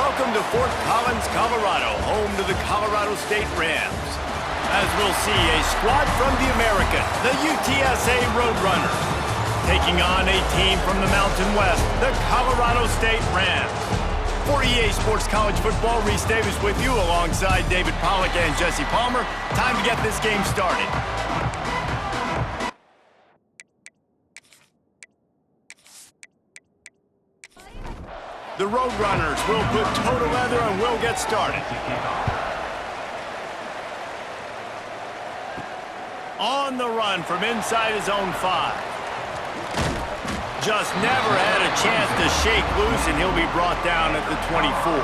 Welcome to Fort Collins, Colorado, home to the Colorado State Rams. As we'll see, a squad from the American, the UTSA Roadrunners, taking on a team from the Mountain West, the Colorado State Rams. For EA Sports College Football, Reese Davis with you alongside David Pollack and Jesse Palmer. Time to get this game started. The Roadrunners will put toe to leather and will get started. On the run from inside his own 5. Just never had a chance to shake loose, and he'll be brought down at the 24.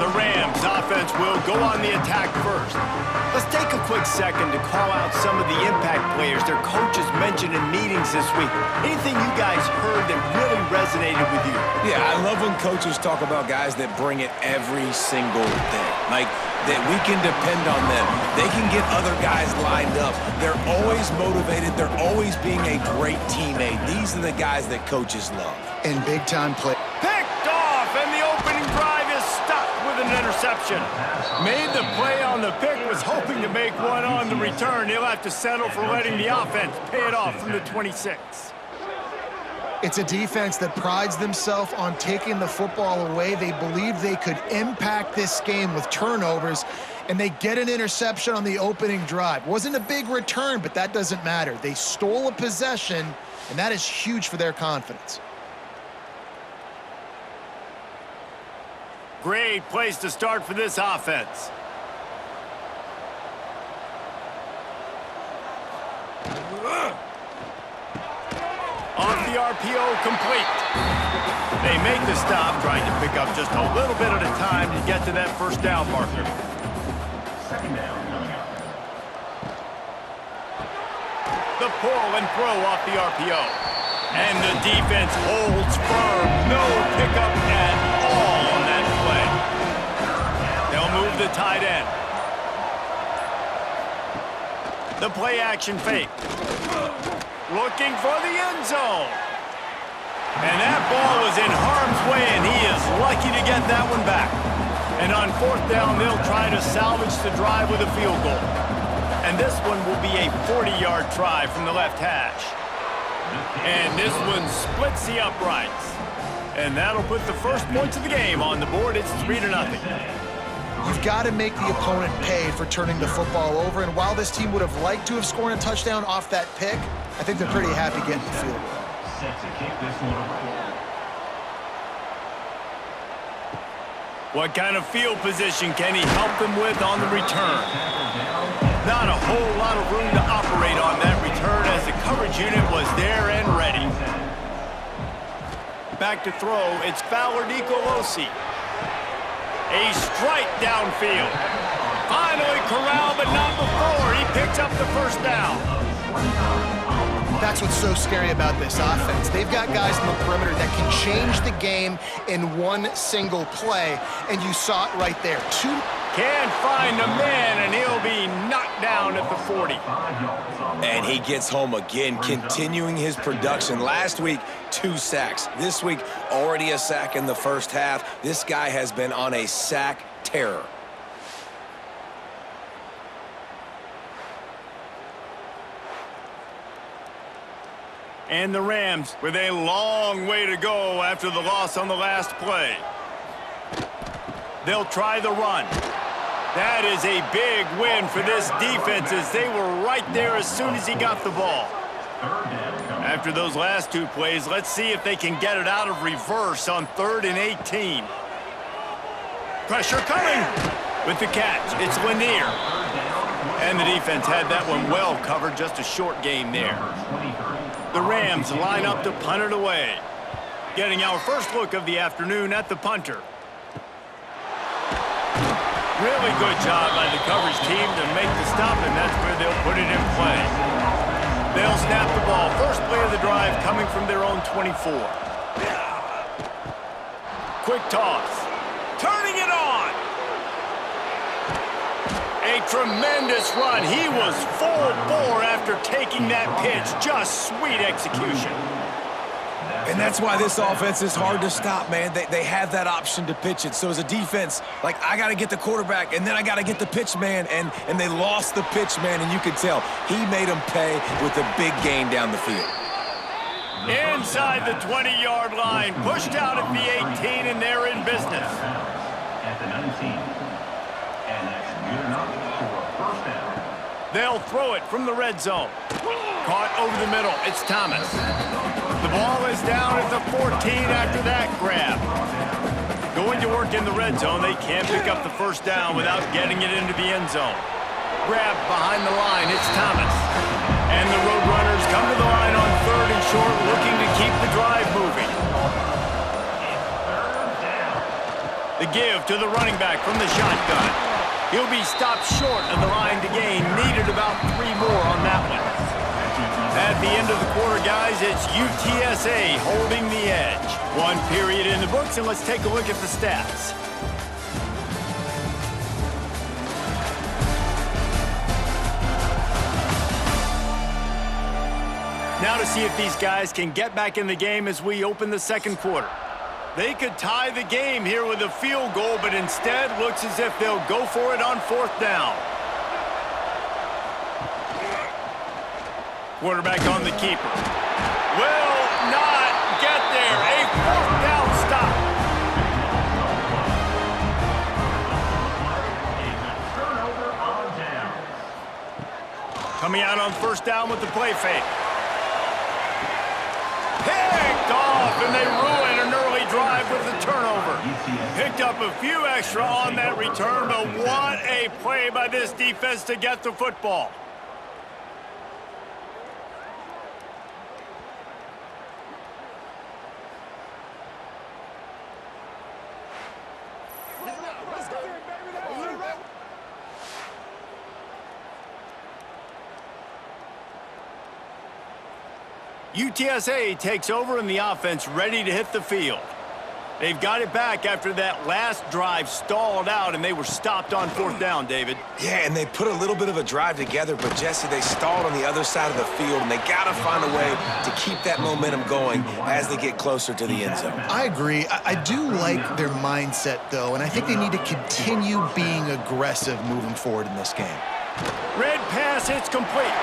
The Rams offense will go on the attack first. Let's take a quick second to call out some of the impact players their coaches mentioned in meetings this week. Anything you guys heard that really resonated with you? Yeah, I love when coaches talk about guys that bring it every single day. Like, that we can depend on them. They can get other guys lined up. They're always motivated. They're always being a great teammate. These are the guys that coaches love. And big-time play. Picked off, and the opening drive is stopped with an interception. Made the play on the pick, was hoping to make one on the return. He'll have to settle for letting the offense pay it off from the 26. It's a defense that prides themselves on taking the football away. They believe they could impact this game with turnovers, and they get an interception on the opening drive. Wasn't a big return, but that doesn't matter. They stole a possession, and that is huge for their confidence. Great place to start for this offense. Off the RPO, complete. They make the stop, trying to pick up just a little bit at a time to get to that first down marker. The pull and throw off the RPO. And the defense holds firm. No pickup at all on that play. They'll move the tight end. The play action fake. Looking for the end zone. And that ball was in harm's way, and he is lucky to get that one back. And on 4th down, they'll try to salvage the drive with a field goal. And this one will be a 40-yard try from the left hash. And this one splits the uprights. And that'll put the first points of the game on the board. It's 3-0. You've got to make the opponent pay for turning the football over, and while this team would have liked to have scored a touchdown off that pick, I think they're pretty happy getting the field goal. What kind of field position can he help them with on the return? Not a whole lot of room to operate on that return, as the coverage unit was there and ready. Back to throw, it's Fowler Nicolosi. A strike downfield. Finally corralled, but not before. He picks up the first down. That's what's so scary about this offense. They've got guys on the perimeter that can change the game in one single play, and you saw it right there. Can't find a man, and he'll be knocked down at the 40. And he gets home again, continuing his production. Last week, 2 sacks. This week, already a sack in the first half. This guy has been on a sack terror. And the Rams with a long way to go after the loss on the last play. They'll try the run. That is a big win for this defense, as they were right there as soon as he got the ball. After those last 2 plays, let's see if they can get it out of reverse on 3rd and 18. Pressure coming with the catch. It's Lanier. And the defense had that one well covered, just a short gain there. The Rams line up to punt it away. Getting our first look of the afternoon at the punter. Really good job by the coverage team to make the stop, and that's where they'll put it in play. They'll snap the ball. First play of the drive coming from their own 24. Quick toss. Turning it on. A tremendous run. He was full bore after taking that pitch. Just sweet execution. And that's why this offense is hard to stop, man. They have that option to pitch it. So as a defense, like, I got to get the quarterback, and then I got to get the pitch man, and they lost the pitch man, and you could tell he made them pay with a big gain down the field. Inside the 20-yard line, pushed out at the 18, and they're in business. At the 19. And that's good enough for a first down. They'll throw it from the red zone. Caught over the middle. It's Thomas. The ball is down at the 14 after that grab. Going to work in the red zone. They can't pick up the first down without getting it into the end zone. Grab behind the line. It's Thomas. And the Roadrunners come to the line on 3rd and short, looking to keep the drive moving. The give to the running back from the shotgun. He'll be stopped short of the line to gain. Needed about 3 more on that one. At the end of the quarter, guys, it's UTSA holding the edge. 1 period in the books, and let's take a look at the stats. Now to see if these guys can get back in the game as we open the second quarter. They could tie the game here with a field goal, but instead looks as if they'll go for it on 4th down. Quarterback on the keeper. Will not get there. A 4th down stop. Turnover on down. Coming out on 1st down with the play fake. Picked off, and they ruin an early drive with the turnover. Picked up a few extra on that return, but what a play by this defense to get the football. UTSA takes over and the offense ready to hit the field. They've got it back after that last drive stalled out, and they were stopped on 4th down, David. Yeah, and they put a little bit of a drive together, but, Jesse, they stalled on the other side of the field, and they got to find a way to keep that momentum going as they get closer to the end zone. I agree. I do like their mindset, though, and I think they need to continue being aggressive moving forward in this game. Red pass, it's complete.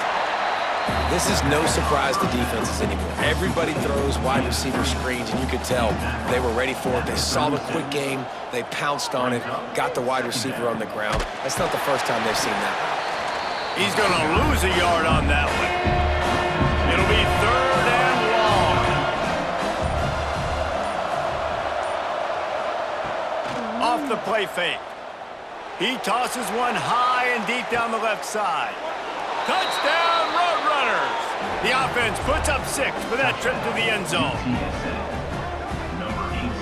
This is no surprise to defenses anymore. Everybody throws wide receiver screens, and you could tell they were ready for it. They saw the quick game. They pounced on it, got the wide receiver on the ground. That's not the first time they've seen that. He's going to lose a yard on that one. It'll be 3rd and long. Off the play fake. He tosses one high and deep down the left side. Touchdown, Roadrunners! The offense puts up 6 with that trip to the end zone. Number 18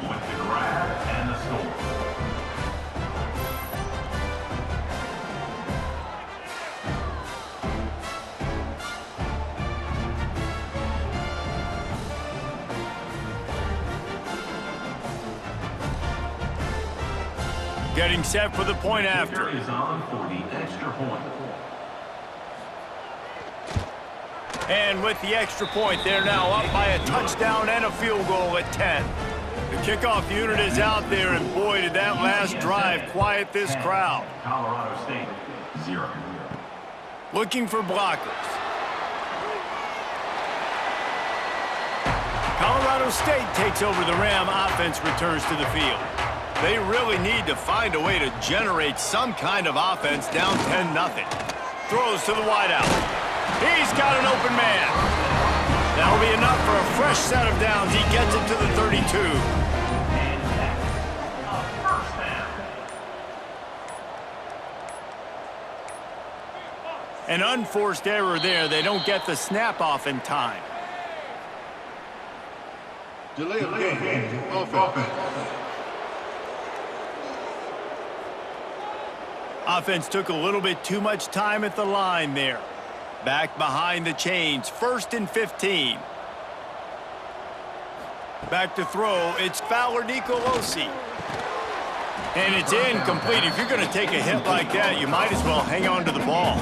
with the grab and the score. Getting set for the point after. Is on for the extra point. And with the extra point, they're now up by a touchdown and a field goal at 10. The kickoff unit is out there, and boy, did that last drive quiet this crowd. Colorado State, 0. Looking for blockers. Colorado State takes over the Ram. Offense returns to the field. They really need to find a way to generate some kind of offense down 10-0. Throws to the wideout. He's got an open man. That'll be enough for a fresh set of downs. He gets it to the 32. An unforced error there. They don't get the snap off in time. Delay of game. Offense. Offense took a little bit too much time at the line there. Back behind the chains, 1st and 15. Back to throw, it's Fowler Nicolosi. And it's incomplete. If you're going to take a hit like that, you might as well hang on to the ball.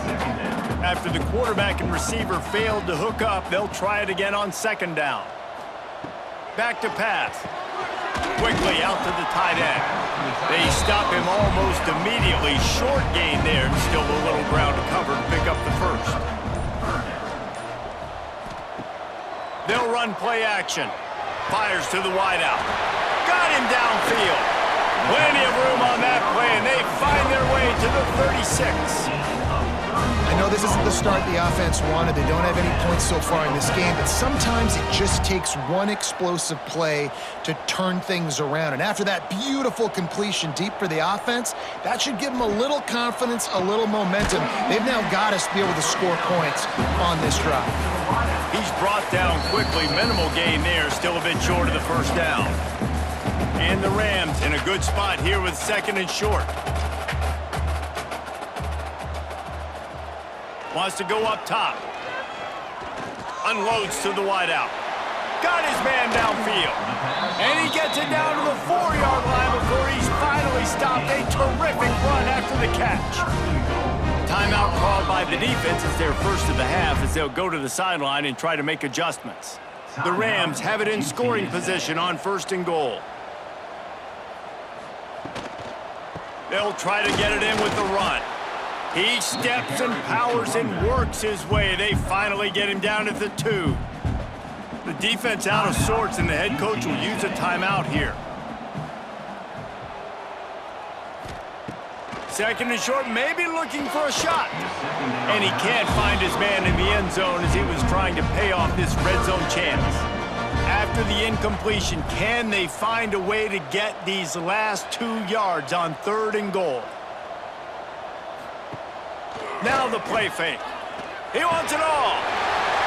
After the quarterback and receiver failed to hook up, they'll try it again on 2nd down. Back to pass. Quickly out to the tight end. They stop him almost immediately. Short gain there, and still a little ground to cover to pick up the first. They'll run play action. Fires to the wideout. Got him downfield. Plenty of room on that play, and they find their way to the 36. I know this isn't the start the offense wanted. They don't have any points so far in this game, but sometimes it just takes one explosive play to turn things around. And after that beautiful completion deep for the offense, that should give them a little confidence, a little momentum. They've now got us to be able to score points on this drive. He's brought down quickly. Minimal gain there, still a bit short of the first down. And the Rams in a good spot here with second and short. Wants to go up top. Unloads to the wideout. Got his man downfield. And he gets it down to the 4-yard line before he's finally stopped. A terrific run after the catch. Timeout called by the defense as their first of the half as they'll go to the sideline and try to make adjustments. The Rams have it in scoring position on first and goal. They'll try to get it in with the run. He steps and powers and works his way. They finally get him down at the 2. The defense out of sorts, and the head coach will use a timeout here. Second and short, maybe looking for a shot. And he can't find his man in the end zone as he was trying to pay off this red zone chance. After the incompletion, can they find a way to get these last 2 yards on third and goal? Now the play fake. He wants it all.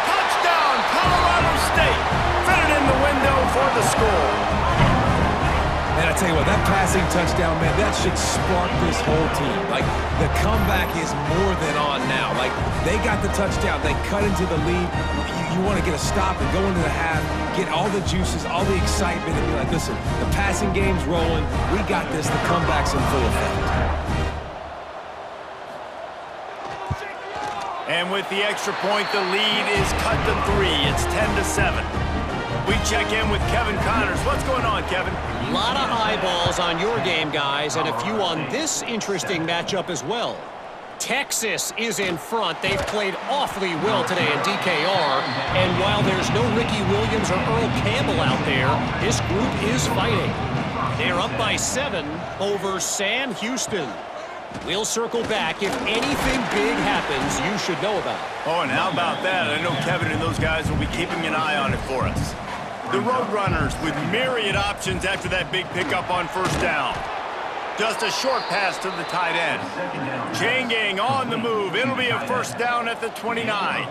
Touchdown, Colorado State. Fitted in the window for the score. Man, I tell you what, that passing touchdown, man, that should spark this whole team. Like, the comeback is more than on now. Like, they got the touchdown. They cut into the lead. You want to get a stop and go into the half, get all the juices, all the excitement, and be like, listen, the passing game's rolling. We got this. The comeback's in full effect. And with the extra point, the lead is cut to 3. It's 10-7. We check in with Kevin Connors. What's going on, Kevin? A lot of eyeballs on your game, guys, and a few on this interesting matchup as well. Texas is in front. They've played awfully well today in DKR, and while there's no Ricky Williams or Earl Campbell out there, this group is fighting. They're up by 7 over Sam Houston. We'll circle back. If anything big happens, you should know about it. Oh, and how about that? I know Kevin and those guys will be keeping an eye on it for us. The Roadrunners with myriad options after that big pickup on first down. Just a short pass to the tight end. Chain gang on the move. It'll be a first down at the 29.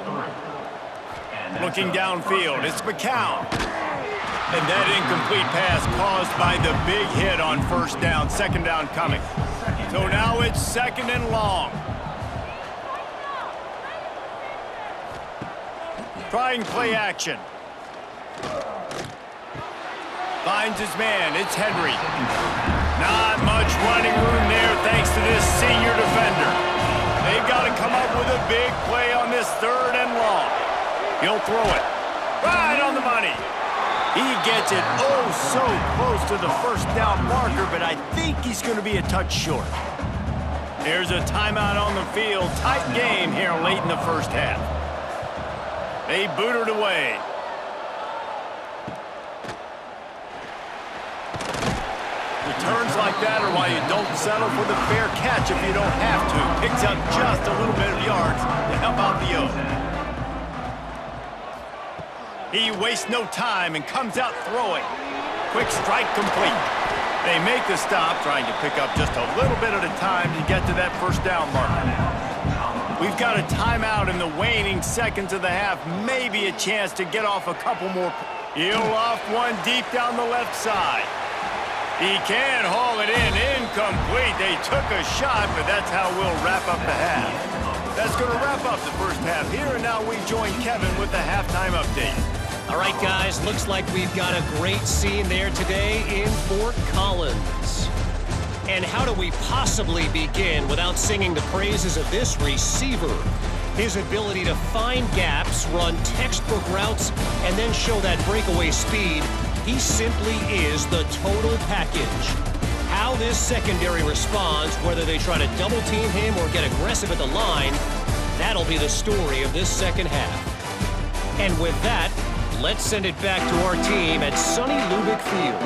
Looking downfield, it's McCown. And that incomplete pass caused by the big hit on first down. Second down coming. So now it's second and long. Trying play action. Finds his man. It's Henry. Not much running room there thanks to this senior defender. They've got to come up with a big play on this third and long. He'll throw it. Right on the money. He gets it oh so close to the first down marker, but I think he's going to be a touch short. There's a timeout on the field. Tight game here late in the first half. They boot it away. Returns like that are why you don't settle for the fair catch if you don't have to. Picks up just a little bit of yards to help out the O. He wastes no time and comes out throwing. Quick strike complete. They make the stop, trying to pick up just a little bit at a time to get to that first down marker. We've got a timeout in the waning seconds of the half. Maybe a chance to get off a couple more. He'll off one deep down the left side. He can haul it in. Incomplete. They took a shot, but that's how we'll wrap up the half. That's going to wrap up the first half here, and now we join Kevin with the halftime update. All right, guys, looks like we've got a great scene there today in Fort Collins. And how do we possibly begin without singing the praises of this receiver? His ability to find gaps, run textbook routes, and then show that breakaway speed He simply is the total package. How this secondary responds, whether they try to double team him or get aggressive at the line, that'll be the story of this second half. And with that, let's send it back to our team at sunny Lubick Field.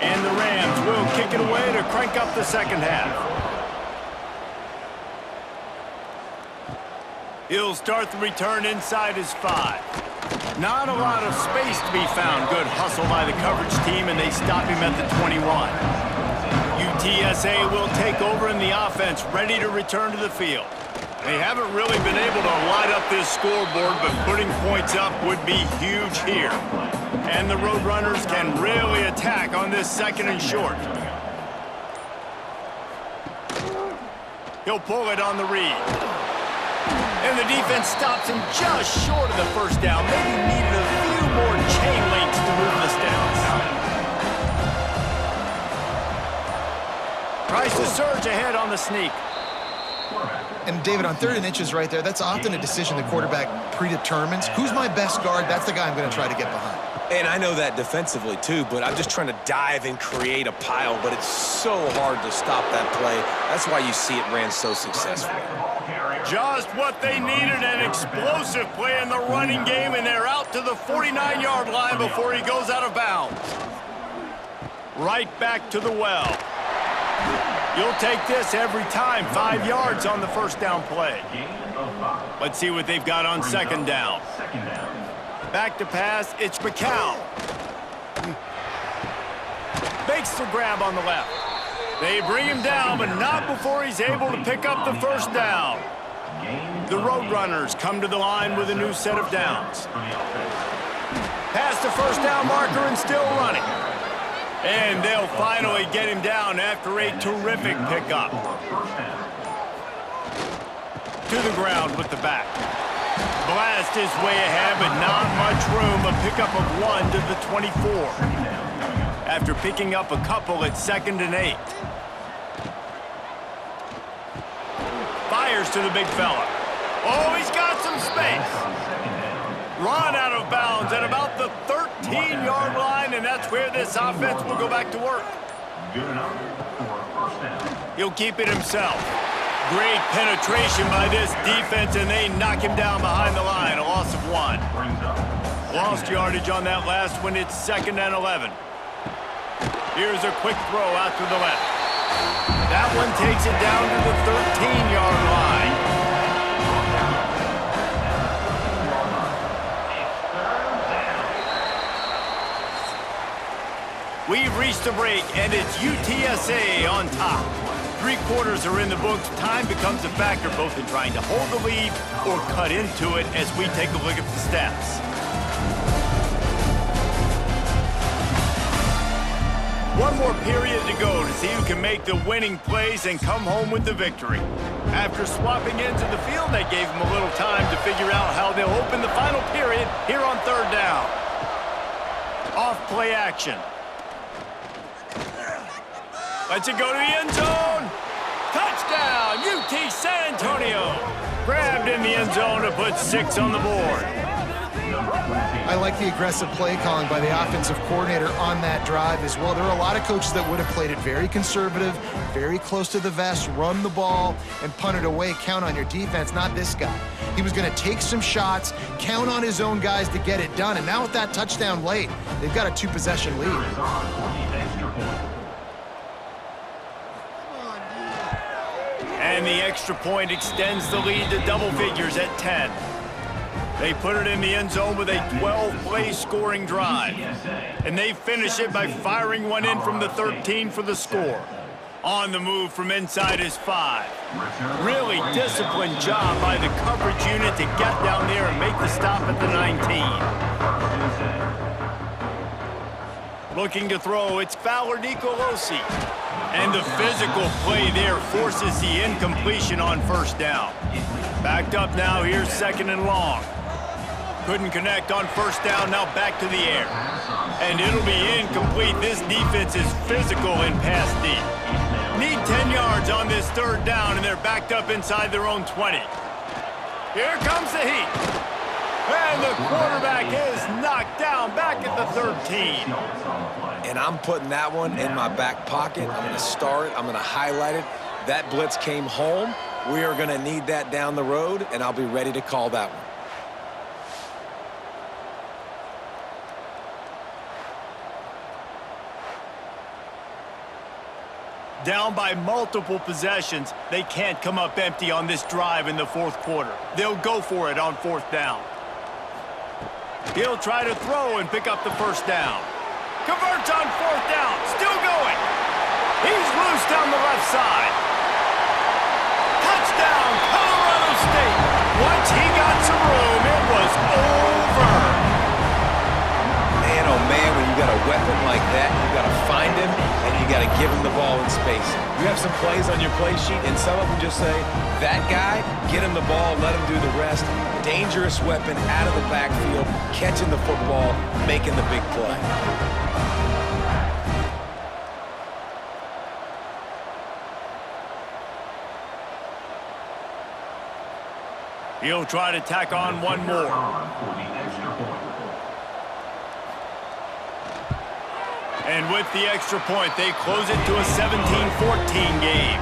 And the Rams will kick it away to crank up the second half. He'll start the return inside his 5. Not a lot of space to be found. Good hustle by the coverage team, and they stop him at the 21. UTSA will take over in the offense, ready to return to the field. They haven't really been able to light up this scoreboard, but putting points up would be huge here. And the Roadrunners can really attack on this second and short. He'll pull it on the read. And the defense stops him just short of the first down. Maybe needed a few more chain links to move the sticks. Tries to surge ahead on the sneak. And David, on 3rd and inches right there, that's often a decision the quarterback predetermines. Who's my best guard? That's the guy I'm going to try to get behind. And I know that defensively, too, but I'm just trying to dive and create a pile, but it's so hard to stop that play. That's why you see it ran so successfully. Just what they needed, an explosive play in the running game, and they're out to the 49-yard line before he goes out of bounds. Right back to the well. You'll take this every time. 5 yards on the first down play. Let's see what they've got on second down. Back to pass, it's McCown. Makes the grab on the left. They bring him down, but not before he's able to pick up the first down. The Roadrunners come to the line with a new set of downs. Past the first down marker and still running. And they'll finally get him down after a terrific pickup. To the ground with the back. Blast his way ahead, but not much room. A pickup of 1 to the 24. After picking up a couple at 2nd and 8. Fires to the big fella. Oh, he's got some space. Run out of bounds at about the 13-yard line, and that's where this offense will go back to work. He'll keep it himself. Great penetration by this defense, and they knock him down behind the line. A loss of 1. Lost yardage on that last one. It's 2nd and 11. Here's a quick throw out to the left. That one takes it down to the 13-yard line. We've reached a break, and it's UTSA on top. 3 quarters are in the books. Time becomes a factor both in trying to hold the lead or cut into it as we take a look at the stats. One more period to go to see who can make the winning plays and come home with the victory. After swapping ends of the field, they gave them a little time to figure out how they'll open the final period here on 3rd down. Off play action. Lets it go to the end zone. Touchdown, UT San Antonio. Grabbed in the end zone to put 6 on the board. I like the aggressive play calling by the offensive coordinator on that drive as well. There are a lot of coaches that would have played it very conservative, very close to the vest, run the ball, and punt it away. Count on your defense, not this guy. He was going to take some shots, count on his own guys to get it done. And now with that touchdown late, they've got a 2-possession lead. And the extra point extends the lead to double figures at 10. They put it in the end zone with a 12-play scoring drive. And they finish it by firing one in from the 13 for the score. On the move from inside his 5. Really disciplined job by the coverage unit to get down there and make the stop at the 19. Looking to throw, it's Fowler Nicolosi. And the physical play there forces the incompletion on first down. Backed up now, here's 2nd and long. Couldn't connect on first down, now back to the air. And it'll be incomplete. This defense is physical in pass deep. Need 10 yards on this 3rd down, and they're backed up inside their own 20. Here comes the heat. And the quarterback is knocked down back at the 13. And I'm putting that one in my back pocket. I'm going to star it. I'm going to highlight it. That blitz came home. We are going to need that down the road, and I'll be ready to call that one. Down by multiple possessions, they can't come up empty on this drive in the fourth quarter. They'll go for it on fourth down. He'll try to throw and pick up the first down. Converts on fourth down, still going. He's loose down the left side. Touchdown, Colorado State. Once he got some room, it was over. Man, oh man, when you got a weapon like that, you got to find him, and you got to give him the ball in space. You have some plays on your play sheet, and some of them just say, that guy, get him the ball, let him do the rest. Dangerous weapon out of the backfield, catching the football, making the big play. He'll try to tack on one more. And with the extra point, they close it to a 17-14 game.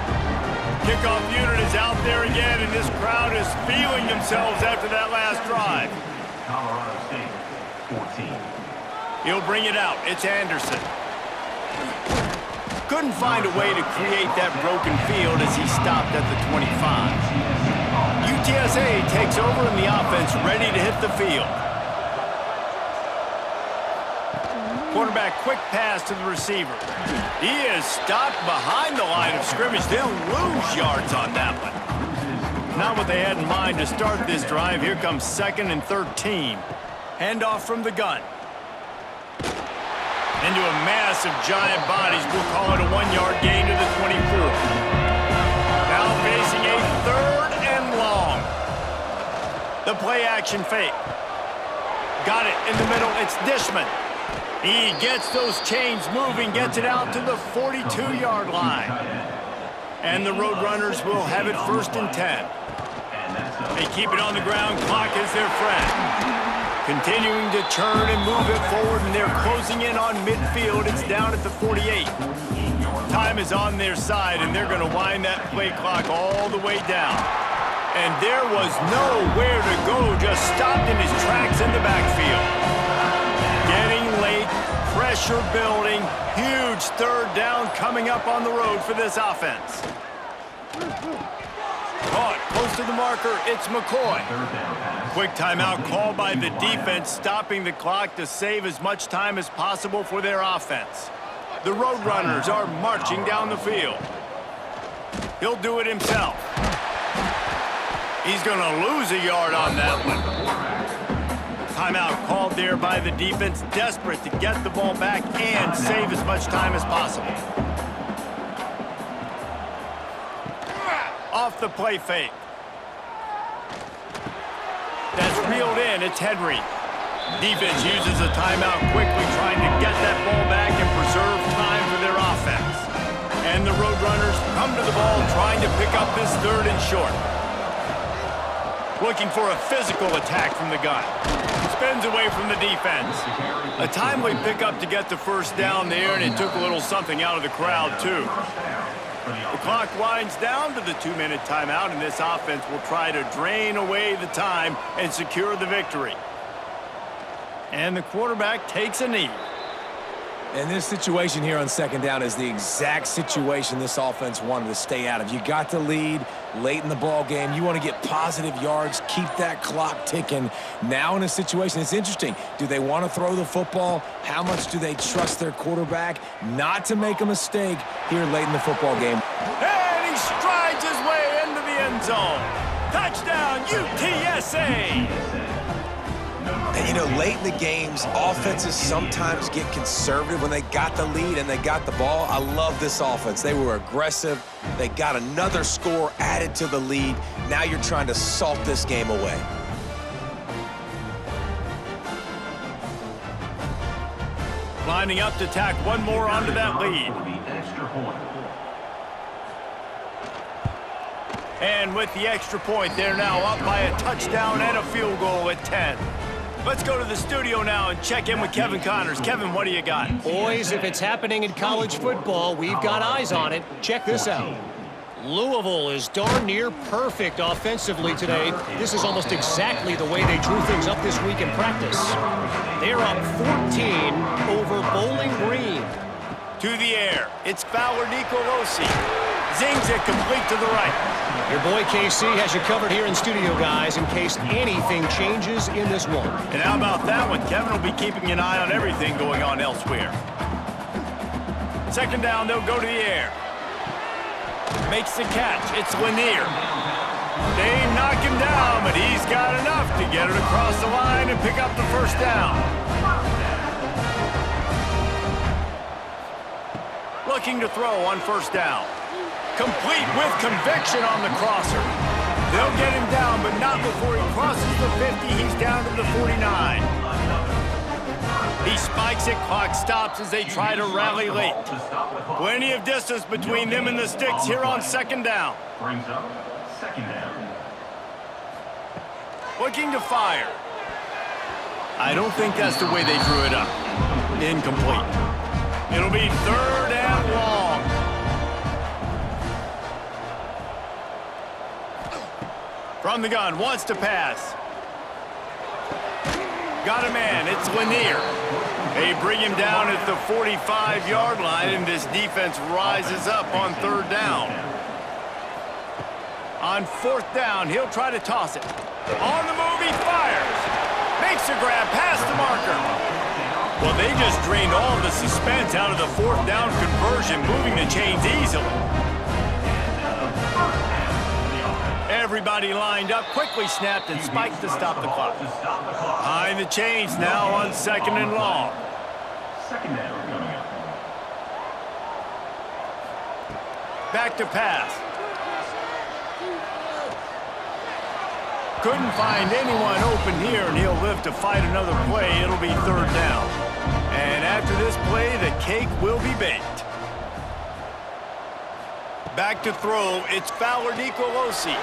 Kickoff unit is out there again, and this crowd is feeling themselves after that last drive. Colorado State, 14. He'll bring it out. It's Anderson. Couldn't find a way to create that broken field as he stopped at the 25. UTSA takes over in the offense, ready to hit the field. Quarterback, quick pass to the receiver. He is stopped behind the line of scrimmage. They'll lose yards on that one. Not what they had in mind to start this drive. Here comes 2nd and 13. Handoff from the gun. Into a mass of giant bodies. We'll call it a 1-yard gain to the 24. Now facing a 3rd and long. The play action fake. Got it in the middle. It's Dishman. He gets those chains moving, gets it out to the 42-yard line. And the Roadrunners will have it 1st and 10. They keep it on the ground. Clock is their friend. Continuing to turn and move it forward, and they're closing in on midfield. It's down at the 48. Time is on their side, and they're going to wind that play clock all the way down. And there was nowhere to go, just stopped in his tracks in the backfield. Getting late, pressure building, huge 3rd down coming up on the road for this offense. Caught close to the marker, it's McCoy. Quick timeout called by the defense, stopping the clock to save as much time as possible for their offense. The Roadrunners are marching down the field. He'll do it himself. He's going to lose a yard on that one. Timeout called there by the defense, desperate to get the ball back and save as much time as possible. Off the play fake. That's reeled in. It's Henry. Defense uses a timeout quickly, trying to get that ball back and preserve time for their offense. And the Roadrunners come to the ball, trying to pick up this 3rd and short. Looking for a physical attack from the gun. Spins away from the defense. A timely pickup to get the 1st down there, and it took a little something out of the crowd, too. The clock winds down to the 2-minute timeout, and this offense will try to drain away the time and secure the victory. And the quarterback takes a knee. And this situation here on 2nd down is the exact situation this offense wanted to stay out of. You got the lead late in the ball game. You want to get positive yards, keep that clock ticking. Now in a situation, it's interesting. Do they want to throw the football? How much do they trust their quarterback not to make a mistake here late in the football game? And he strides his way into the end zone. Touchdown, UTSA! And, you know, late in the games, offenses sometimes get conservative when they got the lead and they got the ball. I love this offense. They were aggressive. They got another score added to the lead. Now you're trying to salt this game away. Lining up to tack one more onto that lead. And with the extra point, they're now up by a touchdown and a field goal at 10. Let's go to the studio now and check in with Kevin Connors. Kevin, what do you got? Boys, if it's happening in college football, we've got eyes on it. Check this out. Louisville is darn near perfect offensively today. This is almost exactly the way they drew things up this week in practice. They're up 14 over Bowling Green. To the air, it's Fowler Nicolosi. Zings it complete to the right. Your boy KC has you covered here in studio, guys, in case anything changes in this one. And how about that one? Kevin will be keeping an eye on everything going on elsewhere. Second down, they'll go to the air. Makes the catch. It's Lanier. They knock him down, but he's got enough to get it across the line and pick up the first down. Looking to throw on first down. Complete with conviction on the crosser. They'll get him down, but not before he crosses the 50. He's down to the 49. He spikes it, clock stops as they try to rally late. Plenty of distance between them and the sticks here on second down. Brings up second down. Looking to fire. I don't think that's the way they drew it up. Incomplete. It'll be third and long. From the gun, wants to pass. Got a man, it's Lanier. They bring him down at the 45-yard line, and this defense rises up on third down. On fourth down, he'll try to toss it. On the move, he fires. Makes a grab past the marker. Well, they just drained all the suspense out of the fourth down conversion, moving the chains easily. Everybody lined up, quickly snapped and spiked to stop the clock. Behind the chains now on second and long. Second down coming up. Back to pass. Couldn't find anyone open here, and he'll live to fight another play. It'll be third down. And after this play, the cake will be baked. Back to throw, it's Fowler Nicolosi.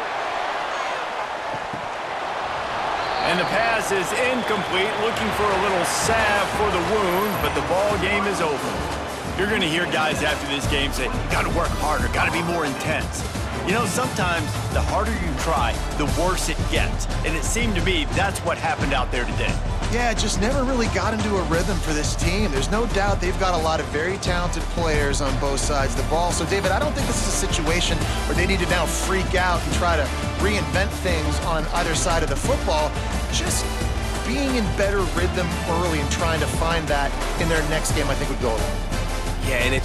And the pass is incomplete, looking for a little salve for the wound, but the ball game is over. You're going to hear guys after this game say, got to work harder, got to be more intense. You know, sometimes the harder you try, the worse it gets. And it seemed to me that's what happened out there today. Yeah, just never really got into a rhythm for this team. There's no doubt they've got a lot of very talented players on both sides of the ball. So, David, I don't think this is a situation where they need to now freak out and try to reinvent things on either side of the football. Just being in better rhythm early and trying to find that in their next game, I think, would go a long way. Yeah, and it's